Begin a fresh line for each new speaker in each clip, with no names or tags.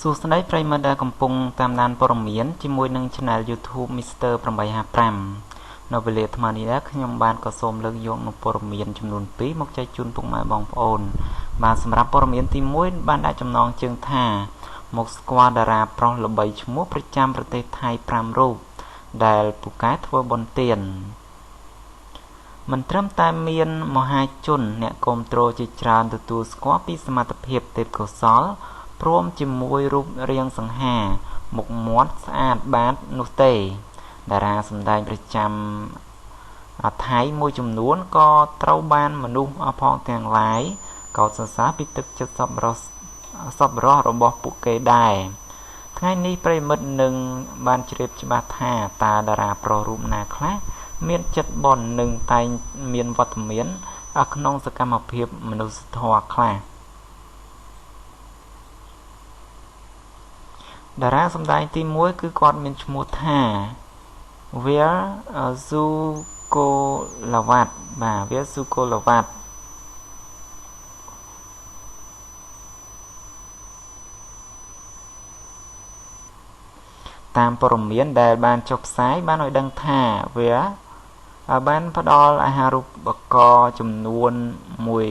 សួស្តីប្រិយមិត្តដែលកំពុងតាមដានព័ត៌មានជាមួយនឹង Channel YouTube Mr. 855 នៅវេលាថ្មនេះដែរខ្ញុំបានក៏សូមលើកយកនូវព័ត៌មានចំនួន2មកចែកជូនពុកម៉ែបងប្អូនបាទសម្រាប់ព័ត៌មានទី1បានដាក់ចំណងជើងថាមកស្គាល់តារាប្រុសល្បីឈ្មោះប្រចាំប្រទេសថៃ5រូបដែលពូកែធ្វើបុណ្យទានមិនត្រឹមតែមានមហាជនអ្នកគាំទ្រជាច្រើនទទួលស្គាល់ពីសមត្ថភាពទេពកោសល្យព្រមជាមួយរូបរាងសង្ហាមុខមាត់ស្អាតបាតនោះទេតារាសម្ដែងប្រចាំថៃមួយចំនួនក៏ត្រូវបានមនុស្សផងទាំងឡាយកោតសរសើរពីទឹកចិត្តសប្បុរសរបស់ពួកគេដែរថ្ងៃនេះប្រិមិត្តនឹងបានជ្រាបច្បាស់ថាតើតារាប្រុសរូបណាខ្លះមានចិត្តបន់និងតែងមានវត្តមានក្នុងសកម្មភាពមនុស្សធម៌ខ្លះតារាសម្ដែងទី1គឺគាត់មានឈ្មោះថា Veer Sukolawat បាទ Veer Sukolawat តាមព័ត៌មានដែលបានចុះផ្សាយបានឲ្យដឹងថា Veer បានផ្ដល់អាហារូបករណ៍ចំនួន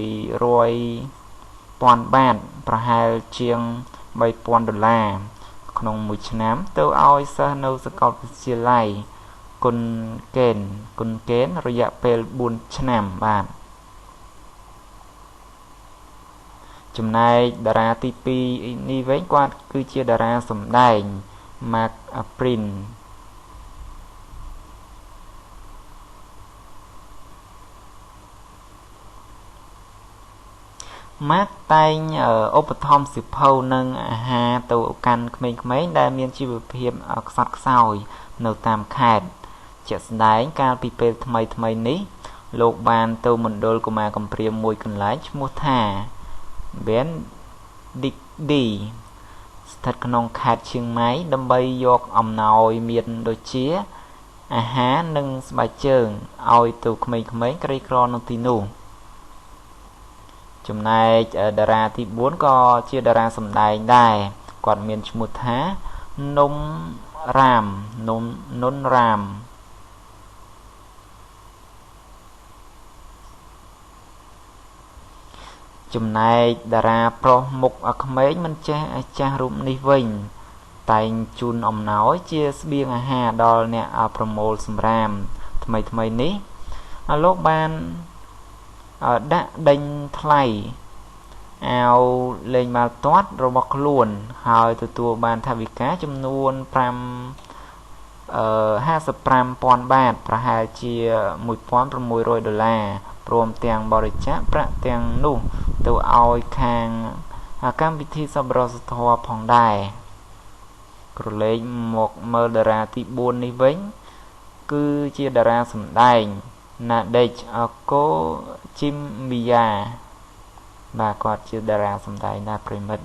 100,000 បាតប្រហែលជាង$3,000ក្នុងមួយឆ្នាំទៅឲ្យសិស្សនៅសាកលវិទ្យាល័យគុនកេនរយៈពេល4ឆ្នាំបាទចំណែកតារាទី2នេះវិញគាត់គឺជាតារាសម្ដែង Mark Prince Mark តែងឧបត្ថម្ភសិភៅនិងអាហារទៅកាន់ក្មេងៗដែលមានជីវភាពខ្សត់ខ្សោយនៅតាមខេត្តជាក់ស្ដែងកាលពីពេលថ្មីនេះលោកបានទៅមណ្ឌលកុមារកំព្រាមួយកន្លែងឈ្មោះថា Bendigdi ស្ថិតក្នុងខេត្តឈៀងម៉ៃដើម្បីយកអំណោយមានដូចជាអាហារនិងស្បែកជើងឲ្យទៅក្មេងៗក្រីក្រនៅទីនោះចំណែកតារាទី4ក៏ជាតារាសម្ដែងដែរគាត់មានឈ្មោះថានុនរ៉ាមចំណែកតារាប្រុសមុខក្មេងមិនចេះចាស់រូបនេះវិញតែងជូនអំណោយជាស្បៀងអាហារដល់អ្នកប្រមូលសម្រាមថ្មីនេះលោកបានដាក់ដេញថ្លៃឲ្យលេងបាល់ទាត់របស់ខ្លួនហើយទទួលបានថវិកាចំនួន$55,000 បាតប្រហែលជា$1,600ព្រមទាំងបរិច្ចាគប្រាក់ទាំងនោះទៅឲ្យខាងកម្មវិធីសប្បុរសធម៌ផងដែរក្រឡេកមកមើលតារាទី4នេះវិញគឺជាតារាសម្ដែងNadej Kochimia បាទគាត់ជាតារាសម្ដែងដែរប្រិមិត្ត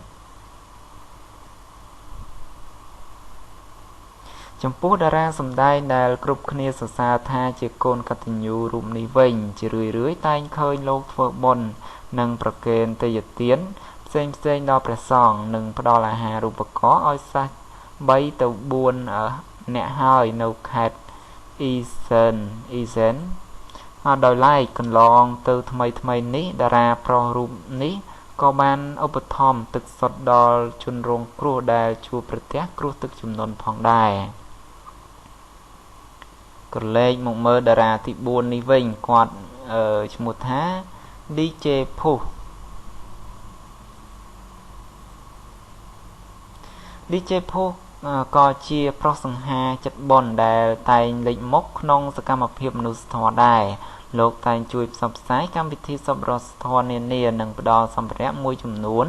ចំពោះតារាសម្ដែងដែលគ្រប់គ្នាសរសើរថាជាកូនកតញ្ញូរូបនេះវិញជារឿយតែងឃើញលោកធ្វើបុណ្យនិងប្រគេនទេយ្យទានផ្សេងដល់ព្រះសង្ឃនិងផ្ដល់អាហារូបករណ៍ឲ្យសិស្ស3ទៅ4អ្នកហើយនៅខេត្តអ៊ីសែនដោយឡែកកន្លងទៅថ្មីនេះតារាប្រុសរូបនេះក៏បានឧបត្ថម្ភទឹកសុទ្ធដល់ជនរងគ្រោះដែលជួបប្រទះគ្រោះទឹកជំនន់ផងដែរក្រឡេកមកមើលតារាទី4នេះវិញគាត់ឈ្មោះថា DJ Push DJ Push ក៏ជាប្រុសសង្ហាចិត្តបន់ដែលតែងលេចមុខក្នុងសកម្មភាពមនុស្សធម៌ដែរលោកតែងជួយផ្សព្វផ្សាយកម្មវិធីសប្បុរសធម៌នានានិងផ្ដល់សម្ភារៈមួយចំនួន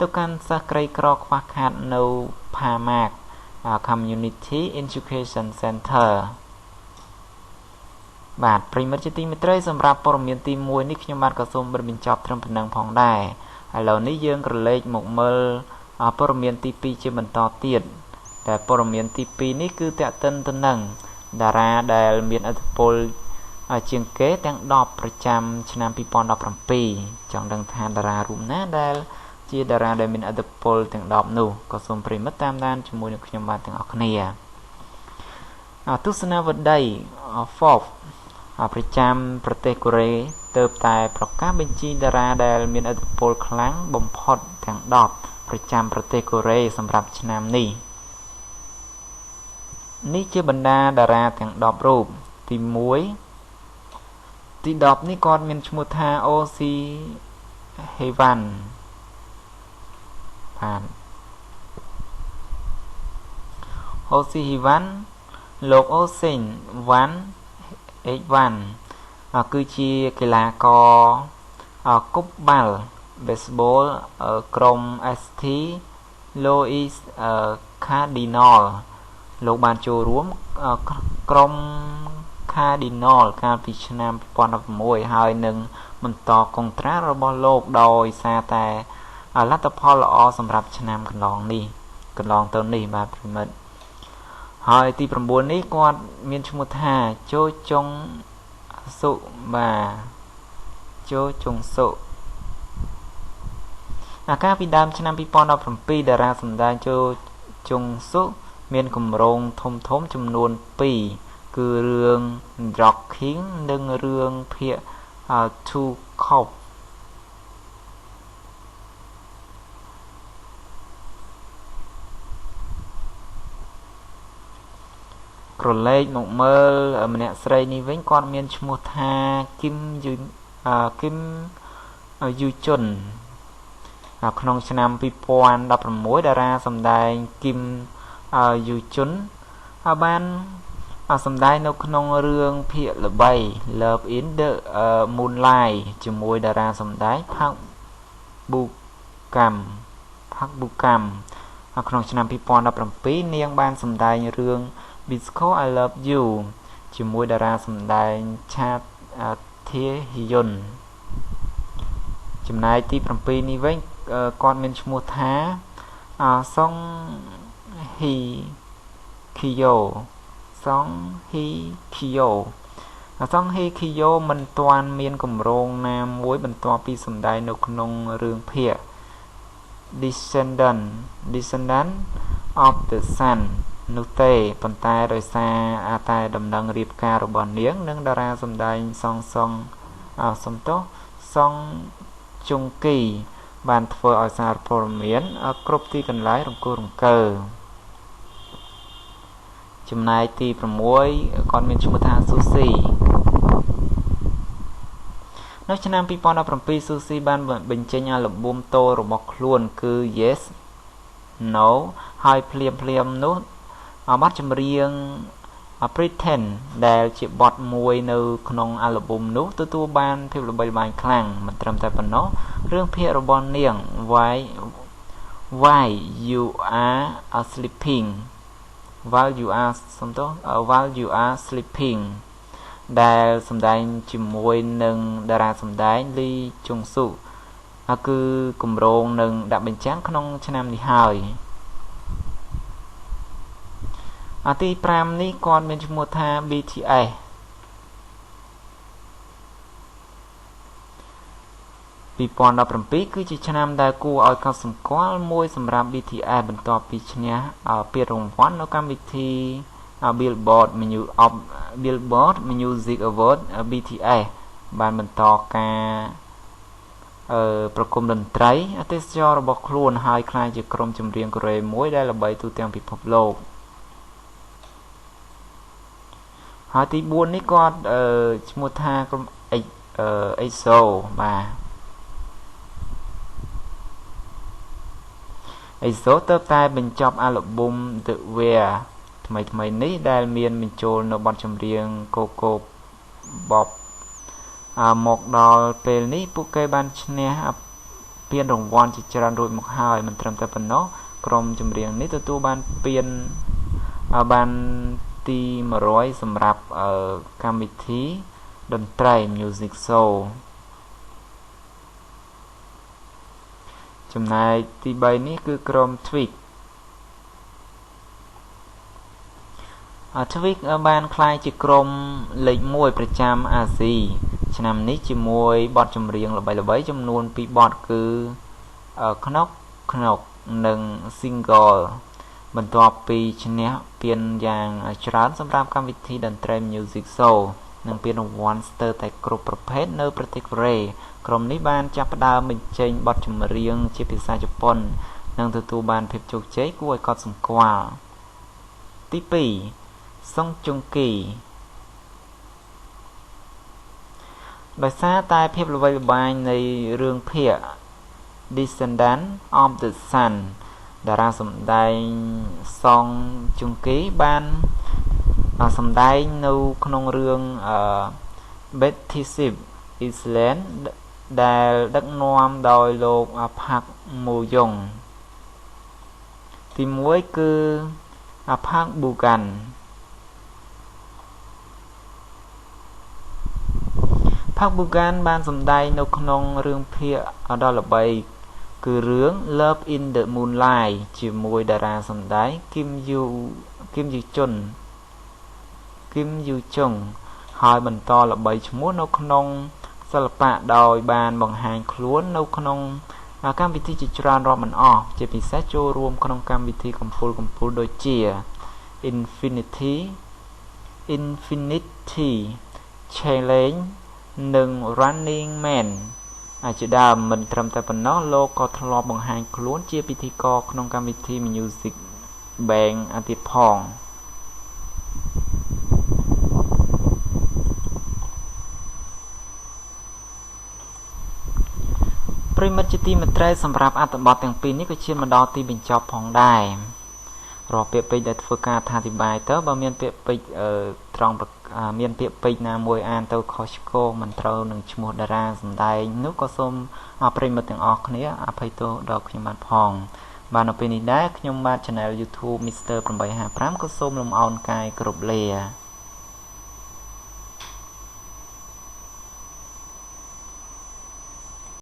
ទៅកាន់សិស្សក្រីក្រខ្វះខាតនៅ Phamak Community Education Center បាទប្រិមិត្តជាទីមេត្រីសម្រាប់ព័ត៌មានទី1នេះខ្ញុំបាទក៏សូមបិទបញ្ចប់ត្រឹមប៉ុណ្ណឹងផងដែរឥឡូវនេះយើងក្រឡេកមកមើលព័ត៌មានទី2ជាបន្តទៀតតែព័ត៌មានទី2នេះគឺតាក់ទិនទៅនឹងតារាដែលមានឥទ្ធិពលជាងគេទាំង10ប្រចាំឆ្នាំ2017ចង់ដឹងថាតារារូបណាដែល ជាតារាដែលមានឥទ្ធិពលទាំង10នោះក៏សូមប្រិមិត្តតាមដានជាមួយនឹងខ្ញុំបាទទាំងអស់គ្នាទស្សនាវដ្តី Forbes ប្រចាំប្រទេសកូរ៉េទើបតែប្រកាសបញ្ជីតារាដែលមានឥទ្ធិពលខ្លាំងបំផុតទាំង10ប្រចាំប្រទេសកូរ៉េសម្រាប់ឆ្នាំនេះជាបណ្ដាតារាទាំង10រូបទី1ទី10នេះគាត់មានឈ្មោះថា OC Hewan បាន OC Hewan លោក Osin Wan H1 គឺជាកីឡាករគប់បាល់ baseball ក្រុម ST Louis Cardinal លោកបានចូលរួមក្រុម Cardinal កាលពីឆ្នាំ2016ហើយនឹងបន្តកុងត្រារបស់លោកដោយសារតែលទ្ធផលល្អសម្រាប់ឆ្នាំកន្លងទៅនេះបាទប្រិមិត្តហើយទី9នេះគាត់មានឈ្មោះថាជូចុងសុបាទជូចុងសុកាលពីដើមឆ្នាំ2017តារាសម្ដែងជូចុងសុមានគម្រោងធំចំនួន2គឺរឿង Rock King និងរឿងភាគ Two Cop ក្រឡេកមកមើលម្នាក់ស្រីនេះវិញគាត់មានឈ្មោះថាគឹមយូជុនក្នុងឆ្នាំ2016តារាសម្ដែងគឹមយូជុនបានសម្ដែងនៅក្នុងរឿងភាគល្បី Love in the Moonlight ជាមួយតារាសម្ដែង Park Bo Gum ក្នុងឆ្នាំ2017នាងបានសម្ដែងរឿង Because I Love You ជាមួយតារាសម្ដែង Cha Tae-hyun ចំណែកទី7នេះវិញគាត់មានឈ្មោះថា Song Hye Kyo មិនទាន់មានគម្រោងណាមួយបន្ទាប់ពីសម្ដែងនៅក្នុងរឿងភាគ Descendant of the Sun នោះទេប៉ុន្តែដោយសារតែដំណឹងរៀបការរបស់នាងនិងតារាសម្ដែងសងជុងគីបានធ្វើឲ្យសារព័ត៌មានគ្រប់ទីកន្លែងរង្គោះរង្គើចំណែកទី6គាត់មានឈ្មោះថាស៊ូស៊ីនៅឆ្នាំ2017ស៊ូស៊ីបានបញ្ចេញអាល់ប៊ុមតូរបស់ខ្លួនគឺ Yes No ហើយភ្លាមនោះបទចម្រៀង Pretend ដែលជាបទមួយនៅក្នុងអាល់ប៊ុមនោះទទួលបានភាពល្បីល្បាញខ្លាំងមិនត្រឹមតែប៉ុណ្ណោះរឿងភាគរបស់នាង Why You Are Sleeping While You Are Sleeping ដែលសម្ដែងជាមួយនឹងតារាសម្ដែងលីជុងស៊ូគឺគម្រោងនឹងដាក់បញ្ចាំងក្នុងឆ្នាំនេះហើយទី5នេះគាត់មានឈ្មោះថា BTS 2017គឺជាឆ្នាំដែលគួរឲ្យកត់សម្គាល់មួយសម្រាប់ BTS បន្ទាប់ពីឈ្នះពានរង្វាន់នៅកម្មវិធី Billboard Music Award BTS បានបន្តការប្រគំតន្ត្រីទេសចររបស់ខ្លួនហើយក្លាយជាក្រុមចម្រៀងកូរ៉េមួយដែលល្បីទូទាំងពិភពលោកហើយទី4នេះគាត់ឈ្មោះថាក្រុម EXO បាទ EXO ទើបតែបញ្ចប់អាល់ប៊ុម The Wear ថ្មីនេះដែលមានបញ្ចូលនៅបទចម្រៀង Coco Bob មកដល់ពេលនេះពួកគេបានឈ្នះពានរង្វាន់ជាច្រើនរួចមកហើយមិនត្រឹមតែប៉ុណ្ណោះក្រុមចម្រៀងនេះទទួលបានពានបានទី100សម្រាប់កម្មវិធីតន្ត្រី Music Show ចំណែកទី3នេះគឺក្រុម Twix បានក្លាយជាក្រុមលេខ1ប្រចាំអាស៊ីឆ្នាំនេះជាមួយបទចម្រៀងល្បីៗចំនួន2បទគឺ ខ្នុកនិង single បន្ទាប់ពីឈ្នះពានយ៉ាងច្រើនសម្រាប់កម្មវិធីតន្ត្រី Music Show និងពានរង្វាន់ស្ទើរតែគ្រប់ប្រភេទនៅប្រទេសកូរ៉េក្រុមនេះបានចាប់ផ្ដើមបញ្ចេញបទចម្រៀងជាភាសាជប៉ុននិងទទួលបានភាពជោគជ័យគួរឲ្យកត់សម្គាល់ទី2 សុងជុងគីដោយសារតែភាពល្បីល្បាញនៃរឿងភាគ Descendant of the Sun តារាសម្ដែងសុងជុងគីបានសម្ដែងនៅក្នុងរឿងBetty Ship Island ដែលដឹកនាំដោយលោកផាក់ម៉ូយុងទី1គឺផាក់ប៊ូកាន់ផាក់ប៊ូកាន់បានសម្ដែងនៅក្នុងរឿងភាគដ៏ល្បីគឺរឿង Love in the Moonlight ជាមួយតារាសម្ដែងគីមយូជុងហើយបន្តល្បីឈ្មោះនៅក្នុងសិល្បៈដោយបានបង្ហាញខ្លួននៅក្នុងកម្មវិធីជាច្រើនរាប់មិនអស់ជាពិសេសចូលរួមក្នុងកម្មវិធីកំពូលដូចជា Infinity Challenge និង Running Man ជាដើមមិនត្រឹមតែប៉ុណ្ណោះលោកក៏ធ្លាប់បង្ហាញខ្លួនជាពិធីករក្នុងកម្មវិធី Music Bank ទៀតផងប្រិមិត្តជាទីមេត្រីសម្រាប់អត្ថបទទាំងពីរនេះក៏ឈានមកដល់ទីបញ្ចប់ផងដែររាល់ពាក្យពេចន៍ដែលធ្វើការអធិប្បាយទៅបើមានពាក្យពេចន៍មានពាក្យពេចន៍ណាមួយអានទៅខុសឆ្គងមិនត្រូវនឹងឈ្មោះតារាសម្ដែងនោះក៏សូមប្រិមិត្តទាំងអស់គ្នាអភ័យទោសដល់ខ្ញុំបាទផងបាទនៅពេលនេះដែរខ្ញុំបាទ Channel YouTube Mr. 855ក៏សូមលំអរកាយគ្រប់លា